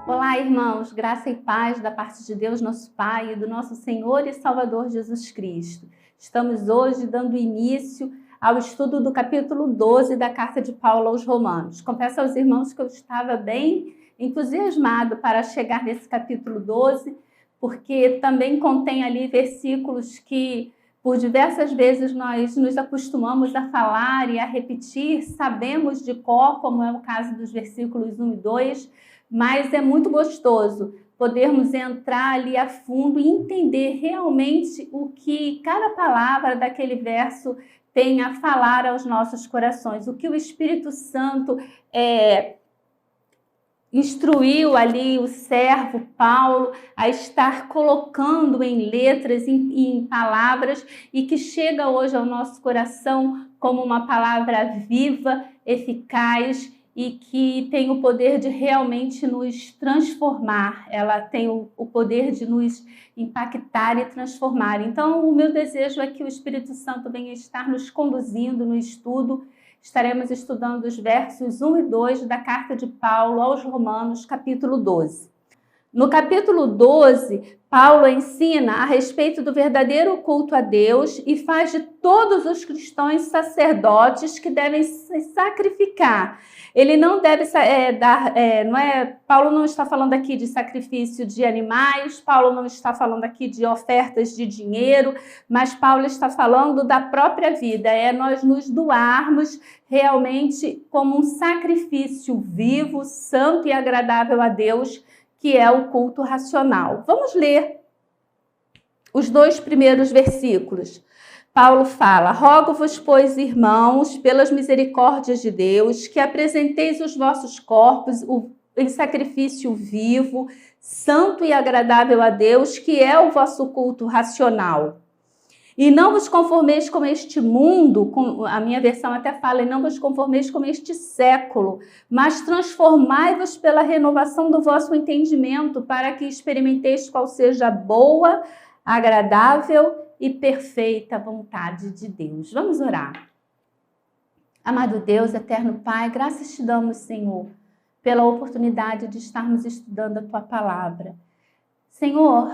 Olá, irmãos, graça e paz da parte de Deus, nosso Pai, e do nosso Senhor e Salvador Jesus Cristo. Estamos hoje dando início ao estudo do capítulo 12 da carta de Paulo aos Romanos. Confesso aos irmãos que eu estava bem entusiasmado para chegar nesse capítulo 12, porque também contém ali versículos que por diversas vezes nós nos acostumamos a falar e a repetir, sabemos de cor, como é o caso dos versículos 1 e 2, mas é muito gostoso podermos entrar ali a fundo e entender realmente o que cada palavra daquele verso tem a falar aos nossos corações, o que o Espírito Santo instruiu ali o servo Paulo a estar colocando em letras, em palavras, e que chega hoje ao nosso coração como uma palavra viva, eficaz e que tem o poder de realmente nos transformar. Ela tem o poder de nos impactar e transformar. Então, o meu desejo é que o Espírito Santo venha estar nos conduzindo no estudo. Estaremos estudando os versos 1 e 2 da carta de Paulo aos Romanos, capítulo 12. No capítulo 12, Paulo ensina a respeito do verdadeiro culto a Deus e faz de todos os cristãos sacerdotes que devem se sacrificar. Ele não deve Paulo não está falando aqui de sacrifício de animais, Paulo não está falando aqui de ofertas de dinheiro, mas Paulo está falando da própria vida, nós nos doarmos realmente como um sacrifício vivo, santo e agradável a Deus, que é o culto racional. Vamos ler os 2 primeiros versículos. Paulo fala: rogo-vos, pois, irmãos, pelas misericórdias de Deus, que apresenteis os vossos corpos em sacrifício vivo, santo e agradável a Deus, que é o vosso culto racional. E não vos conformeis com este mundo, a minha versão até fala, e não vos conformeis com este século, mas transformai-vos pela renovação do vosso entendimento, para que experimenteis qual seja a boa, agradável e perfeita vontade de Deus. Vamos orar. Amado Deus, eterno Pai, graças te damos, Senhor, pela oportunidade de estarmos estudando a Tua palavra. Senhor,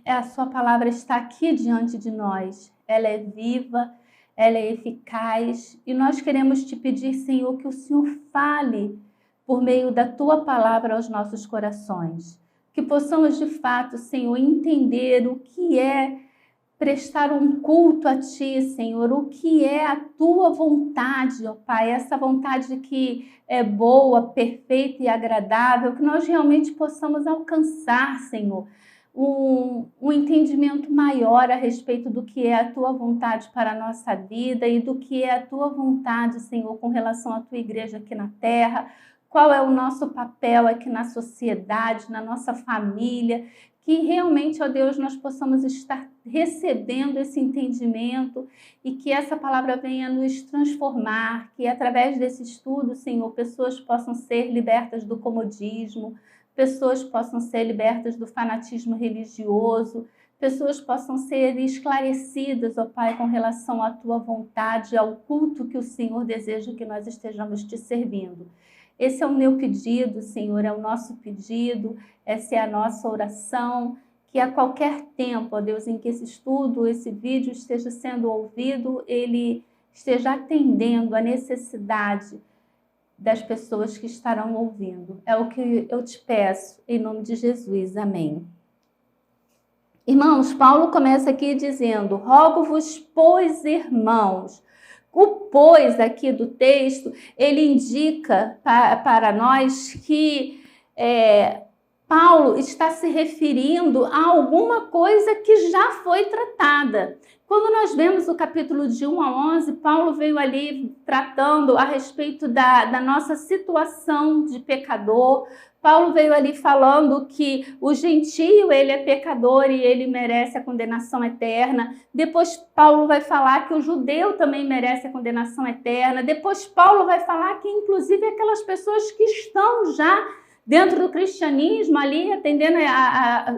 a sua palavra está aqui diante de nós. Ela é viva, ela é eficaz e nós queremos te pedir, Senhor, que o Senhor fale por meio da tua palavra aos nossos corações. Que possamos de fato, Senhor, entender o que é prestar um culto a ti, Senhor, o que é a tua vontade, ó Pai, essa vontade que é boa, perfeita e agradável, que nós realmente possamos alcançar, Senhor, um entendimento maior a respeito do que é a tua vontade para a nossa vida e do que é a tua vontade, Senhor, com relação à tua igreja aqui na terra, qual é o nosso papel aqui na sociedade, na nossa família, que realmente, ó Deus, nós possamos estar recebendo esse entendimento e que essa palavra venha nos transformar, que através desse estudo, Senhor, pessoas possam ser libertas do comodismo, pessoas possam ser libertas do fanatismo religioso, pessoas possam ser esclarecidas, ó Pai, com relação à tua vontade, ao culto que o Senhor deseja que nós estejamos te servindo. Esse é o meu pedido, Senhor, é o nosso pedido, essa é a nossa oração, que a qualquer tempo, ó Deus, em que esse estudo, esse vídeo esteja sendo ouvido, ele esteja atendendo a necessidade das pessoas que estarão ouvindo. É o que eu te peço, em nome de Jesus. Amém. Irmãos, Paulo começa aqui dizendo: rogo-vos, pois, irmãos. O pois aqui do texto, ele indica para nós que Paulo está se referindo a alguma coisa que já foi tratada. Quando nós vemos o capítulo de 1 a 11, Paulo veio ali tratando a respeito da nossa situação de pecador. Paulo veio ali falando que o gentio, ele é pecador e ele merece a condenação eterna. Depois Paulo vai falar que o judeu também merece a condenação eterna. Depois Paulo vai falar que inclusive aquelas pessoas que estão já dentro do cristianismo, ali atendendo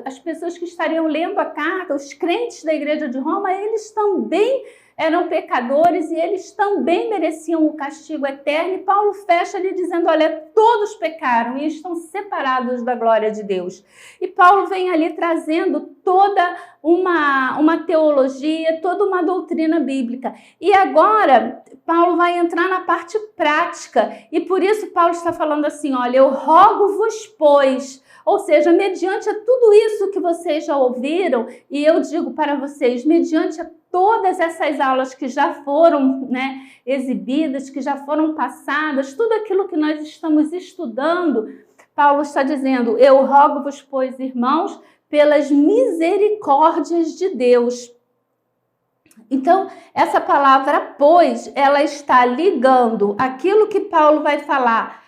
as pessoas que estariam lendo a carta, os crentes da igreja de Roma, eles também eram pecadores e eles também mereciam o castigo eterno. E Paulo fecha ali dizendo, olha, todos pecaram e estão separados da glória de Deus. E Paulo vem ali trazendo toda uma teologia, toda uma doutrina bíblica. E agora, Paulo vai entrar na parte prática. E por isso Paulo está falando assim, olha, eu rogo-vos, pois... Ou seja, mediante a tudo isso que vocês já ouviram, e eu digo para vocês, mediante a todas essas aulas que já foram, exibidas, que já foram passadas, tudo aquilo que nós estamos estudando, Paulo está dizendo, eu rogo-vos, pois, irmãos, pelas misericórdias de Deus. Então, essa palavra, pois, ela está ligando aquilo que Paulo vai falar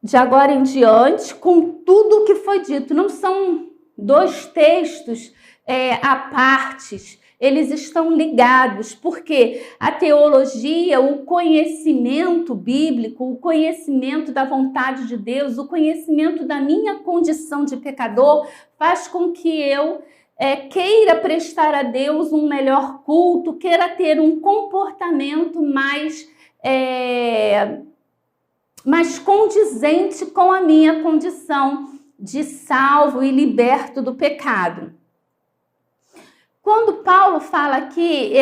de agora em diante, com tudo o que foi dito. Não são dois textos à partes, eles estão ligados, porque a teologia, o conhecimento bíblico, o conhecimento da vontade de Deus, o conhecimento da minha condição de pecador, faz com que eu queira prestar a Deus um melhor culto, queira ter um comportamento mais condizente com a minha condição de salvo e liberto do pecado. Quando Paulo fala aqui,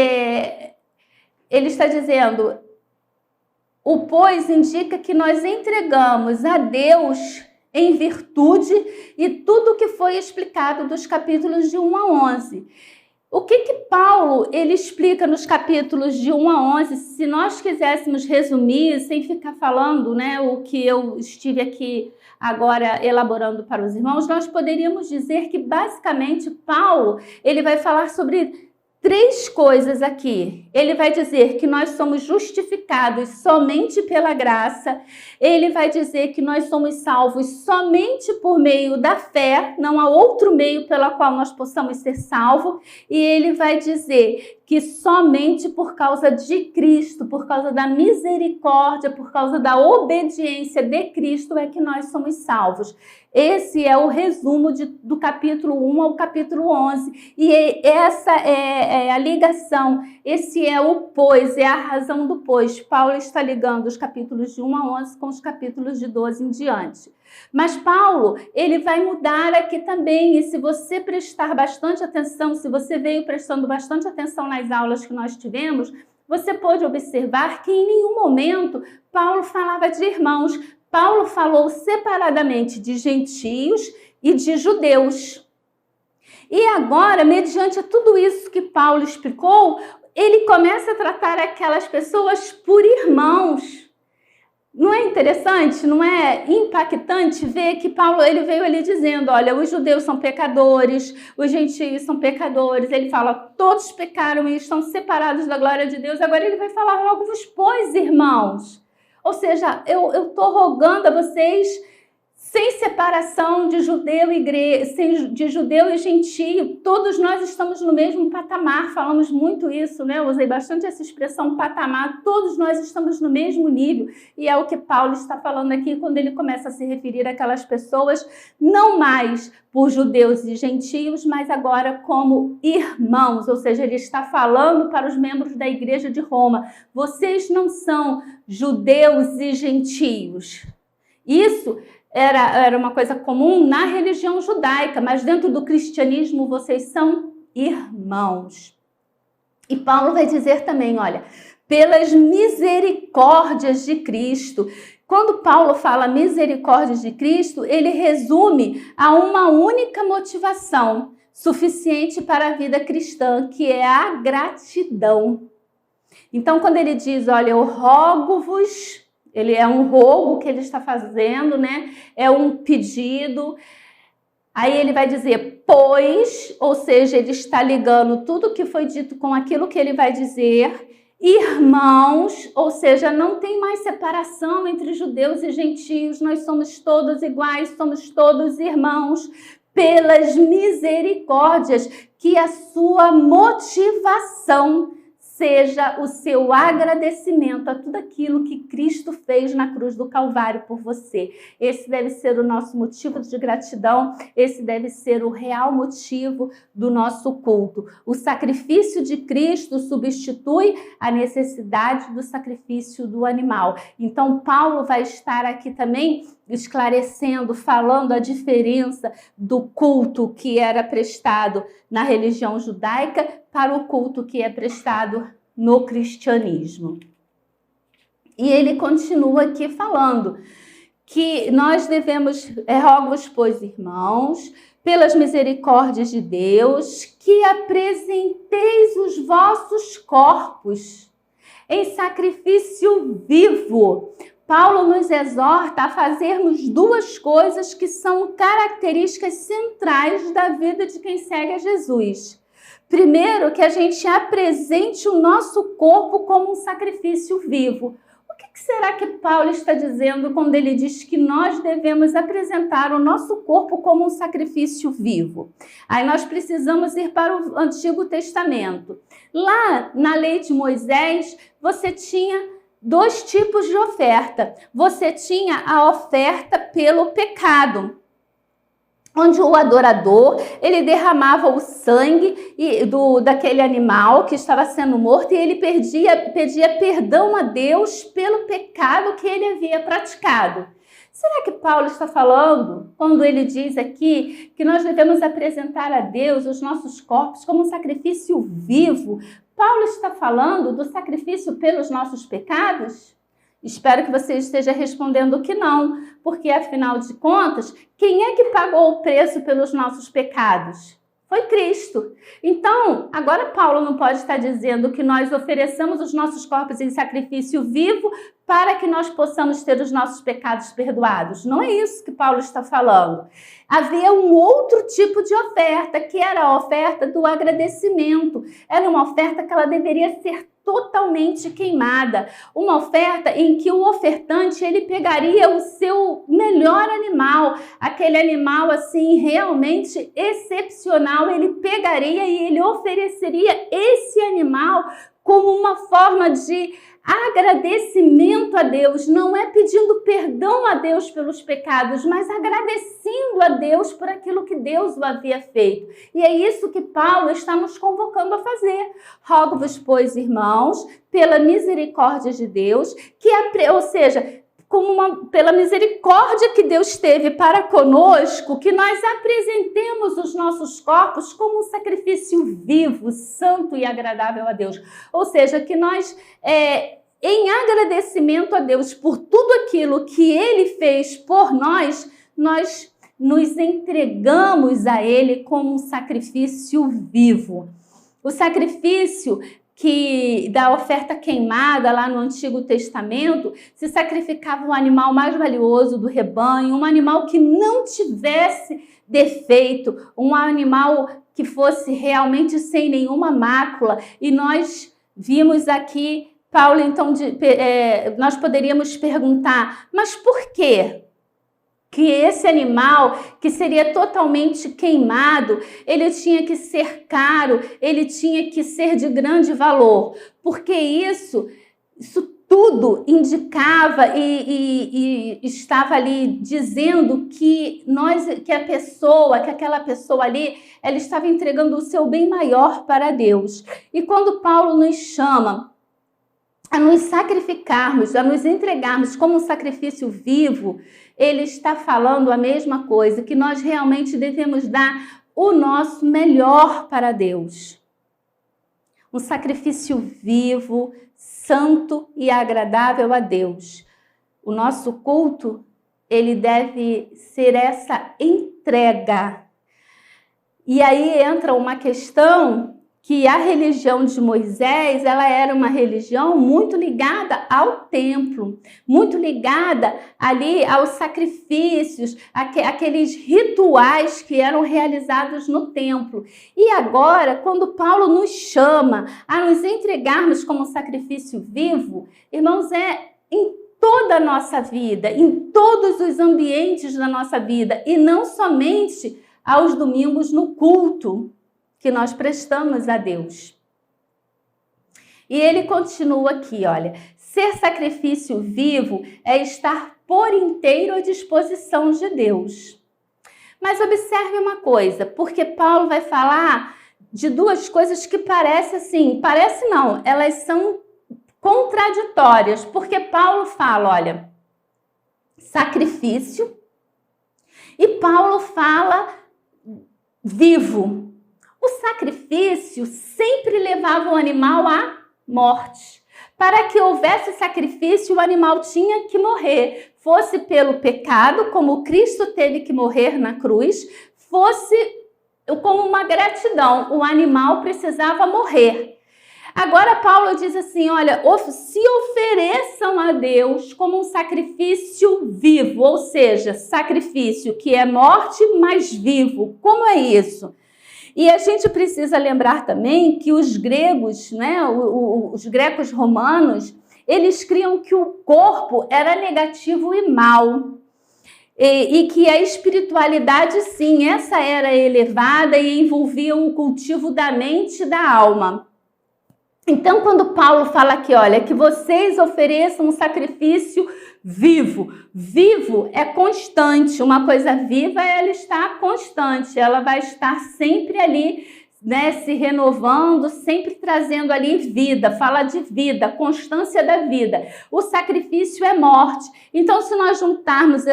ele está dizendo, o pois indica que nós entregamos a Deus em virtude e tudo que foi explicado dos capítulos de 1 a 11. O que Paulo ele explica nos capítulos de 1 a 11, se nós quiséssemos resumir, sem ficar falando o que eu estive aqui agora elaborando para os irmãos, nós poderíamos dizer que basicamente Paulo ele vai falar sobre 3 coisas aqui. Ele vai dizer que nós somos justificados somente pela graça. Ele vai dizer que nós somos salvos somente por meio da fé. Não há outro meio pelo qual nós possamos ser salvos. E ele vai dizer que somente por causa de Cristo, por causa da misericórdia, por causa da obediência de Cristo é que nós somos salvos. Esse é o resumo do capítulo 1 ao capítulo 11. E essa é a ligação, esse é o pois, é a razão do pois. Paulo está ligando os capítulos de 1 a 11 com os capítulos de 12 em diante. Mas Paulo, ele vai mudar aqui também, e se você prestar bastante atenção, se você veio prestando bastante atenção nas aulas que nós tivemos, você pode observar que em nenhum momento Paulo falava de irmãos. Paulo falou separadamente de gentios e de judeus. E agora, mediante tudo isso que Paulo explicou, ele começa a tratar aquelas pessoas por irmãos. Não é interessante, não é impactante ver que Paulo ele veio ali dizendo, olha, os judeus são pecadores, os gentios são pecadores. Ele fala, todos pecaram e estão separados da glória de Deus. Agora ele vai falar, rogo-vos, pois, irmãos. Ou seja, eu estou rogando a vocês sem separação de judeu e gentio. Todos nós estamos no mesmo patamar. Falamos muito isso, Eu usei bastante essa expressão patamar. Todos nós estamos no mesmo nível. E é o que Paulo está falando aqui quando ele começa a se referir àquelas pessoas, não mais por judeus e gentios, mas agora como irmãos. Ou seja, ele está falando para os membros da igreja de Roma. Vocês não são judeus e gentios. Isso era uma coisa comum na religião judaica, mas dentro do cristianismo vocês são irmãos. E Paulo vai dizer também, olha, pelas misericórdias de Cristo. Quando Paulo fala misericórdias de Cristo, ele resume a uma única motivação suficiente para a vida cristã, que é a gratidão. Então, quando ele diz, olha, eu rogo-vos, ele é um rogo que ele está fazendo, É um pedido. Aí ele vai dizer, pois, ou seja, ele está ligando tudo que foi dito com aquilo que ele vai dizer. Irmãos, ou seja, não tem mais separação entre judeus e gentios. Nós somos todos iguais, somos todos irmãos. Pelas misericórdias, que a sua motivação seja o seu agradecimento a tudo aquilo que Cristo fez na cruz do Calvário por você. Esse deve ser o nosso motivo de gratidão, esse deve ser o real motivo do nosso culto. O sacrifício de Cristo substitui a necessidade do sacrifício do animal. Então, Paulo vai estar aqui também esclarecendo, falando a diferença do culto que era prestado na religião judaica para o culto que é prestado no cristianismo. E ele continua aqui falando que nós devemos, rogo-vos, pois, irmãos, pelas misericórdias de Deus, que apresenteis os vossos corpos em sacrifício vivo. Paulo nos exorta a fazermos duas coisas que são características centrais da vida de quem segue a Jesus. Primeiro, que a gente apresente o nosso corpo como um sacrifício vivo. O que será que Paulo está dizendo quando ele diz que nós devemos apresentar o nosso corpo como um sacrifício vivo? Aí nós precisamos ir para o Antigo Testamento. Lá na lei de Moisés, você tinha dois tipos de oferta. Você tinha a oferta pelo pecado, onde o adorador, ele derramava o sangue daquele animal que estava sendo morto e ele pedia perdão a Deus pelo pecado que ele havia praticado. Será que Paulo está falando, quando ele diz aqui, que nós devemos apresentar a Deus os nossos corpos como um sacrifício vivo? Paulo está falando do sacrifício pelos nossos pecados? Espero que você esteja respondendo que não, porque afinal de contas, quem é que pagou o preço pelos nossos pecados? Foi Cristo. Então, agora Paulo não pode estar dizendo que nós ofereçamos os nossos corpos em sacrifício vivo para que nós possamos ter os nossos pecados perdoados. Não é isso que Paulo está falando. Havia um outro tipo de oferta, que era a oferta do agradecimento. Era uma oferta que ela deveria ser totalmente queimada. Uma oferta em que o ofertante, ele pegaria o seu melhor animal, aquele animal assim realmente excepcional, ele pegaria e ele ofereceria esse animal como uma forma de agradecimento a Deus. Não é pedindo perdão a Deus pelos pecados, mas agradecendo a Deus por aquilo que Deus o havia feito. E é isso que Paulo está nos convocando a fazer. Rogo-vos, pois, irmãos, pela misericórdia de Deus, ou seja, pela misericórdia que Deus teve para conosco, que nós apresentemos os nossos corpos como um sacrifício vivo, santo e agradável a Deus. Ou seja, que nós, em agradecimento a Deus por tudo aquilo que Ele fez por nós, nós nos entregamos a Ele como um sacrifício vivo. O sacrifício da oferta queimada lá no Antigo Testamento, se sacrificava um animal mais valioso do rebanho, um animal que não tivesse defeito, um animal que fosse realmente sem nenhuma mácula. E nós vimos aqui, Paulo, então, nós poderíamos perguntar, mas por quê? Que esse animal, que seria totalmente queimado, ele tinha que ser caro, ele tinha que ser de grande valor, porque isso tudo indicava e estava ali dizendo que aquela pessoa ali, ela estava entregando o seu bem maior para Deus. E quando Paulo nos chama a nos sacrificarmos, a nos entregarmos como um sacrifício vivo, ele está falando a mesma coisa, que nós realmente devemos dar o nosso melhor para Deus. Um sacrifício vivo, santo e agradável a Deus. O nosso culto, ele deve ser essa entrega. E aí entra uma questão que a religião de Moisés, ela era uma religião muito ligada ao templo, muito ligada ali aos sacrifícios, aqueles rituais que eram realizados no templo. E agora, quando Paulo nos chama a nos entregarmos como sacrifício vivo, irmãos, em toda a nossa vida, em todos os ambientes da nossa vida, e não somente aos domingos no culto que nós prestamos a Deus. E ele continua aqui, olha, ser sacrifício vivo é estar por inteiro à disposição de Deus. Mas observe uma coisa, porque Paulo vai falar de duas coisas que parece não, elas são contraditórias, porque Paulo fala, olha, sacrifício, e Paulo fala vivo. O sacrifício sempre levava o animal à morte. Para que houvesse sacrifício, o animal tinha que morrer. Fosse pelo pecado, como Cristo teve que morrer na cruz, fosse como uma gratidão, o animal precisava morrer. Agora Paulo diz assim, olha, se ofereçam a Deus como um sacrifício vivo, ou seja, sacrifício que é morte, mas vivo. Como é isso? E a gente precisa lembrar também que os gregos, né, os grecos romanos, eles criam que o corpo era negativo e mal. E que a espiritualidade, sim, essa era elevada e envolvia o cultivo da mente e da alma. Então, quando Paulo fala aqui, olha, que vocês ofereçam um sacrifício vivo. Vivo é constante. Uma coisa viva, ela está constante. Ela vai estar sempre ali, né, se renovando, sempre trazendo ali vida. Fala de vida, constância da vida. O sacrifício é morte. Então, se nós juntarmos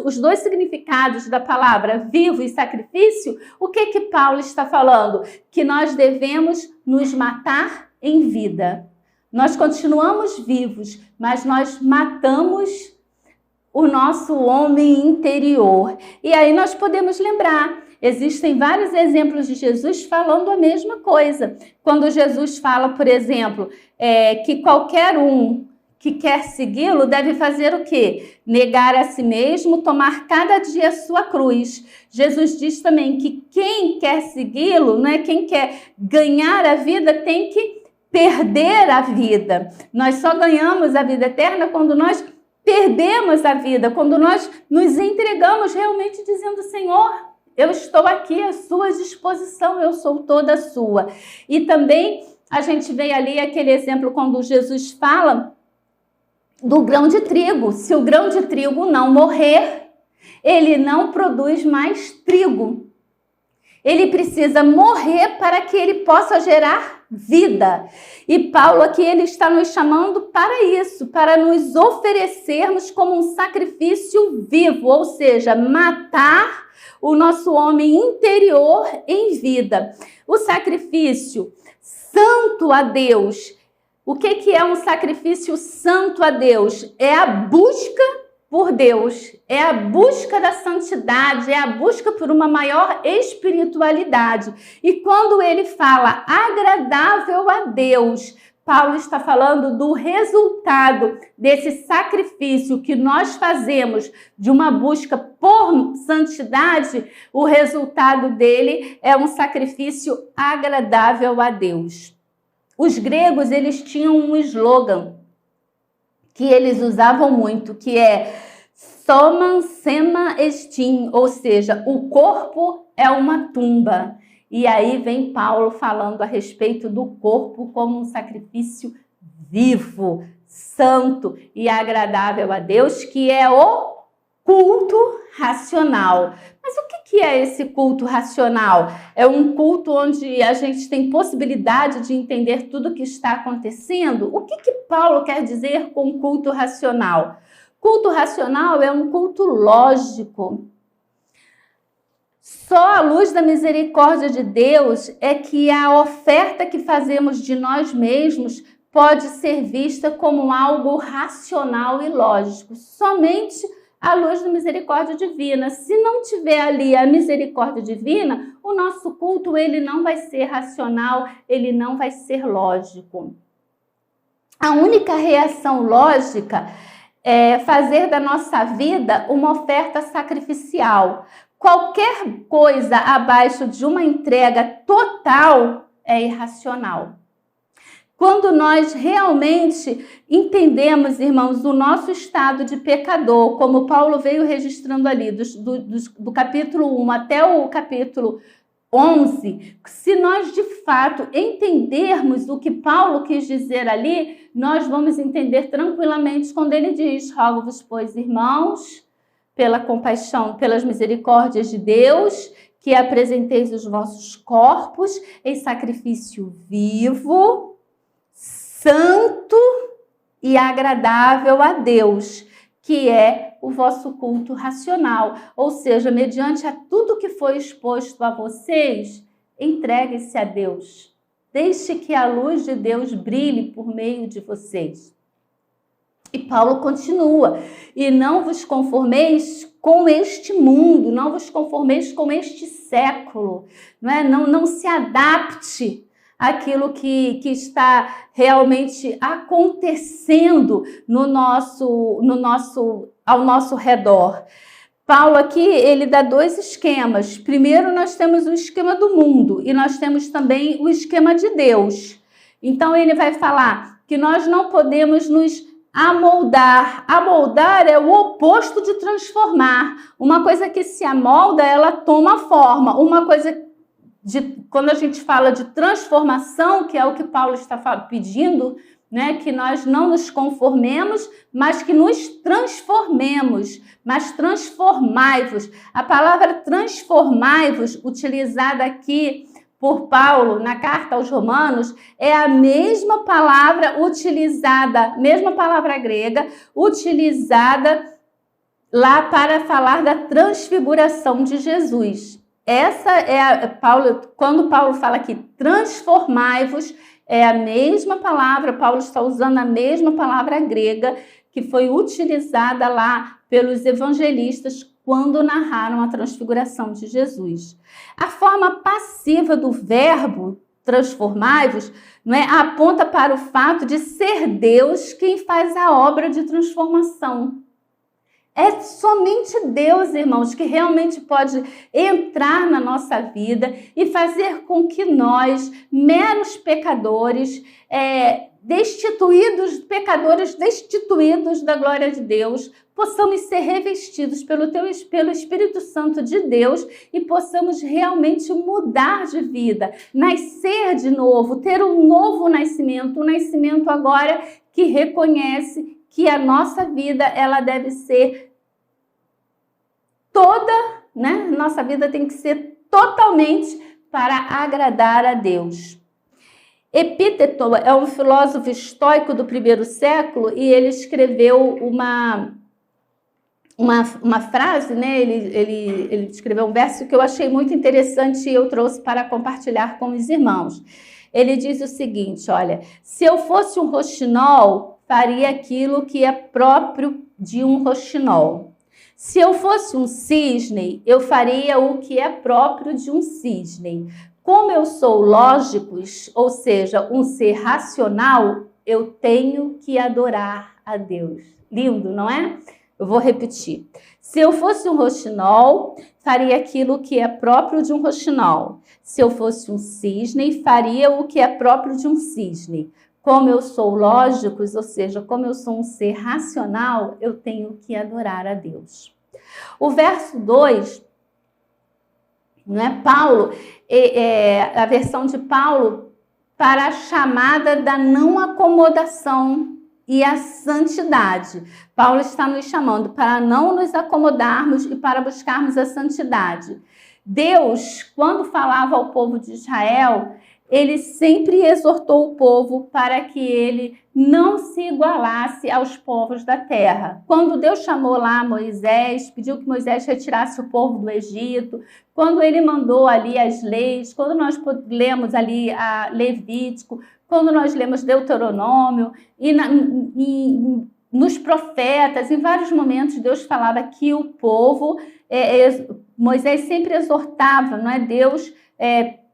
os dois significados da palavra vivo e sacrifício, o que Paulo está falando? Que nós devemos nos matar em vida. Nós continuamos vivos, mas nós matamos o nosso homem interior. E aí nós podemos lembrar, existem vários exemplos de Jesus falando a mesma coisa. Quando Jesus fala, por exemplo, que qualquer um que quer segui-lo deve fazer o quê? Negar a si mesmo, tomar cada dia a sua cruz. Jesus diz também que quem quer segui-lo, né, quem quer ganhar a vida, tem que perder a vida. Nós só ganhamos a vida eterna quando nós perdemos a vida, quando nós nos entregamos realmente dizendo, Senhor, eu estou aqui à sua disposição, eu sou toda sua. E também a gente vê ali aquele exemplo quando Jesus fala do grão de trigo. Se o grão de trigo não morrer, ele não produz mais trigo. Ele precisa morrer para que ele possa gerar vida. E Paulo aqui, ele está nos chamando para isso, para nos oferecermos como um sacrifício vivo, ou seja, matar o nosso homem interior em vida. O sacrifício santo a Deus. O que é um sacrifício santo a Deus? É a busca por Deus, é a busca da santidade, é a busca por uma maior espiritualidade. E quando ele fala agradável a Deus, Paulo está falando do resultado desse sacrifício que nós fazemos de uma busca por santidade. O resultado dele é um sacrifício agradável a Deus. Os gregos, eles tinham um slogan que eles usavam muito, que é Soman Sema Estin, ou seja, o corpo é uma tumba. E aí vem Paulo falando a respeito do corpo como um sacrifício vivo, santo e agradável a Deus, que é o culto racional. Mas o que é esse culto racional? É um culto onde a gente tem possibilidade de entender tudo o que está acontecendo? O que Paulo quer dizer com culto racional? Culto racional é um culto lógico. Só à luz da misericórdia de Deus é que a oferta que fazemos de nós mesmos pode ser vista como algo racional e lógico. Somente à luz da misericórdia divina. Se não tiver ali a misericórdia divina, o nosso culto ele não vai ser racional, ele não vai ser lógico. A única reação lógica é fazer da nossa vida uma oferta sacrificial. Qualquer coisa abaixo de uma entrega total é irracional. Quando nós realmente entendemos, irmãos, o nosso estado de pecador, como Paulo veio registrando ali, do capítulo 1 até o capítulo 11, se nós de fato entendermos o que Paulo quis dizer ali, nós vamos entender tranquilamente quando ele diz: rogo-vos, pois, irmãos, pela compaixão, pelas misericórdias de Deus, que apresenteis os vossos corpos em sacrifício vivo, santo e agradável a Deus, que é o vosso culto racional. Ou seja, mediante a tudo que foi exposto a vocês, entregue-se a Deus. Deixe que a luz de Deus brilhe por meio de vocês. E Paulo continua: e não vos conformeis com este mundo, não vos conformeis com este século, não se adapte àquilo que está realmente acontecendo ao nosso redor. Paulo aqui, ele dá dois esquemas. Primeiro, nós temos o esquema do mundo e nós temos também o esquema de Deus. Então, ele vai falar que nós não podemos nos amoldar. Amoldar é o oposto de transformar. Uma coisa que se amolda, ela toma forma. Uma coisa quando a gente fala de transformação, que é o que Paulo está pedindo, que nós não nos conformemos, mas que nos transformemos. Mas transformai-vos. A palavra transformai-vos, utilizada aqui por Paulo na carta aos Romanos, é a mesma palavra utilizada, mesma palavra grega, utilizada lá para falar da transfiguração de Jesus. Essa é quando Paulo fala aqui, transformai-vos, é a mesma palavra, Paulo está usando a mesma palavra grega que foi utilizada lá pelos evangelistas quando narraram a transfiguração de Jesus. A forma passiva do verbo transformai-vos aponta para o fato de ser Deus quem faz a obra de transformação. É somente Deus, irmãos, que realmente pode entrar na nossa vida e fazer com que nós, meros pecadores, pecadores destituídos da glória de Deus, possamos ser revestidos pelo Espírito Santo de Deus e possamos realmente mudar de vida, nascer de novo, ter um novo nascimento, um nascimento agora que reconhece que a nossa vida, ela deve ser toda, Nossa vida tem que ser totalmente para agradar a Deus. Epíteto é um filósofo estoico do primeiro século e ele escreveu uma frase, ele escreveu um verso que eu achei muito interessante e eu trouxe para compartilhar com os irmãos. Ele diz o seguinte: olha, se eu fosse um roxinol, faria aquilo que é próprio de um roxinol. Se eu fosse um cisne, eu faria o que é próprio de um cisne. Como eu sou lógicos, ou seja, um ser racional, eu tenho que adorar a Deus. Lindo, não é? Eu vou repetir. Se eu fosse um roxinol, faria aquilo que é próprio de um roxinol. Se eu fosse um cisne, faria o que é próprio de um cisne. Como eu sou lógicos, ou seja, como eu sou um ser racional, eu tenho que adorar a Deus. O verso 2, Paulo, a versão de Paulo para a chamada da não acomodação e a santidade. Paulo está nos chamando para não nos acomodarmos e para buscarmos a santidade. Deus, quando falava ao povo de Israel, ele sempre exortou o povo para que ele não se igualasse aos povos da terra. Quando Deus chamou lá Moisés, pediu que Moisés retirasse o povo do Egito, quando ele mandou ali as leis, quando nós lemos ali a Levítico, quando nós lemos Deuteronômio, e nos profetas, em vários momentos Deus falava que o povo, Moisés sempre exortava, Deus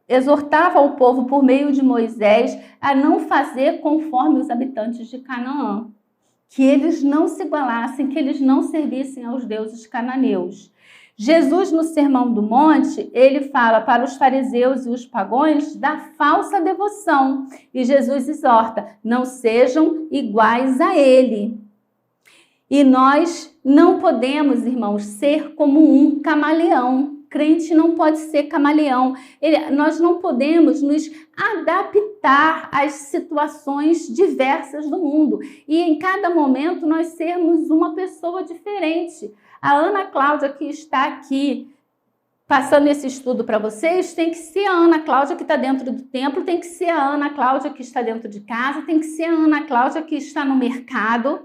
exortava o povo por meio de Moisés a não fazer conforme os habitantes de Canaã, que eles não se igualassem, que eles não servissem aos deuses cananeus. Jesus, no Sermão do Monte, ele fala para os fariseus e os pagãos da falsa devoção. E Jesus exorta: não sejam iguais a ele. E nós não podemos, irmãos, ser como um camaleão. crente não pode ser camaleão. Nós não podemos nos adaptar às situações diversas do mundo. E em cada momento nós sermos uma pessoa diferente. A Ana Cláudia, que está aqui passando esse estudo para vocês, tem que ser a Ana Cláudia que está dentro do templo, tem que ser a Ana Cláudia que está dentro de casa, tem que ser a Ana Cláudia que está no mercado.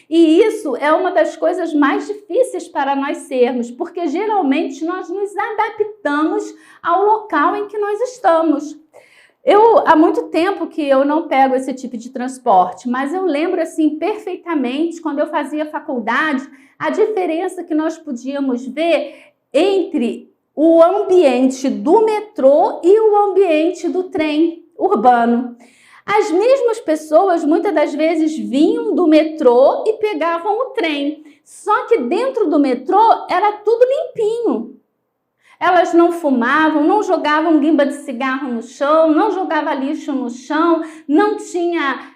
E isso é uma das coisas mais difíceis para nós sermos, porque geralmente nós nos adaptamos ao local em que nós estamos. Há muito tempo que eu não pego esse tipo de transporte, mas eu lembro assim perfeitamente, quando eu fazia faculdade, a diferença que nós podíamos ver entre o ambiente do metrô e o ambiente do trem urbano. As mesmas pessoas muitas das vezes vinham do metrô e pegavam o trem, só que dentro do metrô era tudo limpinho. Elas não fumavam, não jogavam guimba de cigarro no chão, não jogava lixo no chão, não tinha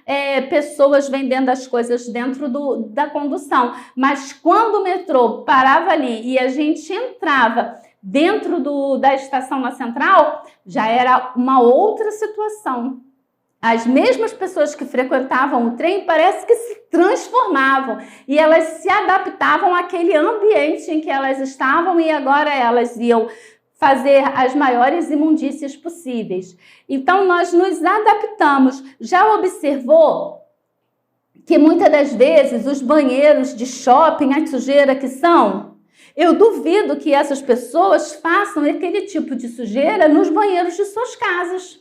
pessoas vendendo as coisas dentro da condução. Mas quando o metrô parava ali e a gente entrava dentro da estação na Central, já era uma outra situação. As mesmas pessoas que frequentavam o trem parece que se transformavam e elas se adaptavam àquele ambiente em que elas estavam e agora elas iam fazer as maiores imundícias possíveis. Então, nós nos adaptamos. Já observou que muitas das vezes os banheiros de shopping, a sujeira que são? Eu duvido que essas pessoas façam aquele tipo de sujeira nos banheiros de suas casas.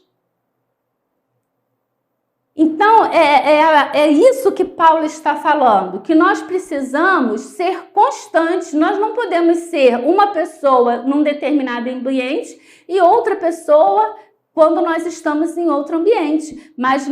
Então, é isso que Paulo está falando, que nós precisamos ser constantes. Nós não podemos ser uma pessoa num determinado ambiente e outra pessoa quando nós estamos em outro ambiente. Mas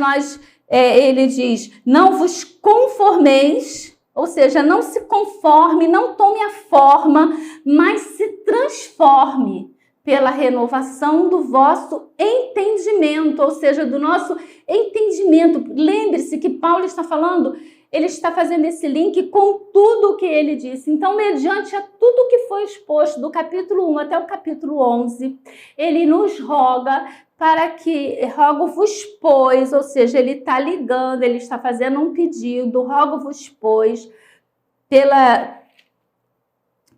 ele diz, não vos conformeis, ou seja, não se conforme, não tome a forma, mas se transforme pela renovação do vosso entendimento, ou seja, do nosso entendimento. Lembre-se que Paulo está falando, ele está fazendo esse link com tudo o que ele disse. Então, mediante a tudo que foi exposto do capítulo 1 até o capítulo 11, ele nos roga para que, rogo-vos, pois, ou seja, ele está ligando, ele está fazendo um pedido, rogo-vos, pois,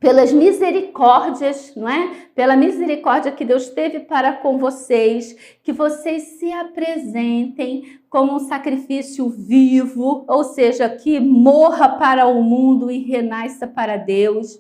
pelas misericórdias, não é? Pela misericórdia que Deus teve para com vocês, que vocês se apresentem como um sacrifício vivo, ou seja, que morra para o mundo e renasça para Deus,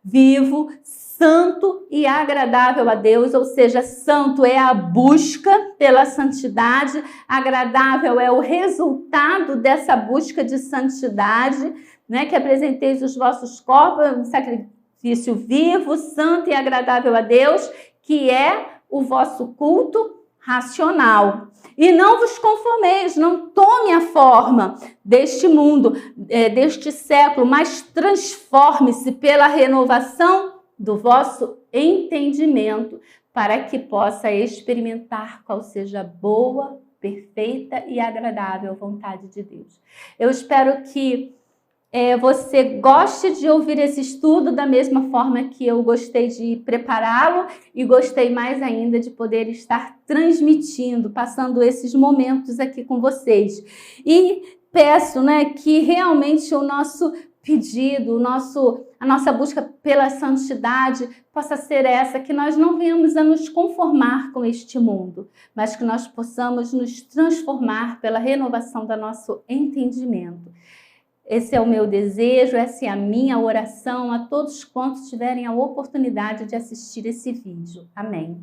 vivo, santo e agradável a Deus, ou seja, santo é a busca pela santidade, agradável é o resultado dessa busca de santidade, né? Que apresenteis os vossos corpos, um sacrifício vivo, santo e agradável a Deus, que é o vosso culto racional. E não vos conformeis, não tome a forma deste mundo, deste século, mas transforme-se pela renovação do vosso entendimento, para que possa experimentar qual seja a boa, perfeita e agradável vontade de Deus. Eu espero que você goste de ouvir esse estudo da mesma forma que eu gostei de prepará-lo e gostei mais ainda de poder estar transmitindo, passando esses momentos aqui com vocês. E peço, né, que realmente o nosso pedido, a nossa busca pela santidade possa ser essa, que nós não venhamos a nos conformar com este mundo, mas que nós possamos nos transformar pela renovação do nosso entendimento. Esse é o meu desejo, essa é a minha oração a todos quantos tiverem a oportunidade de assistir esse vídeo. Amém.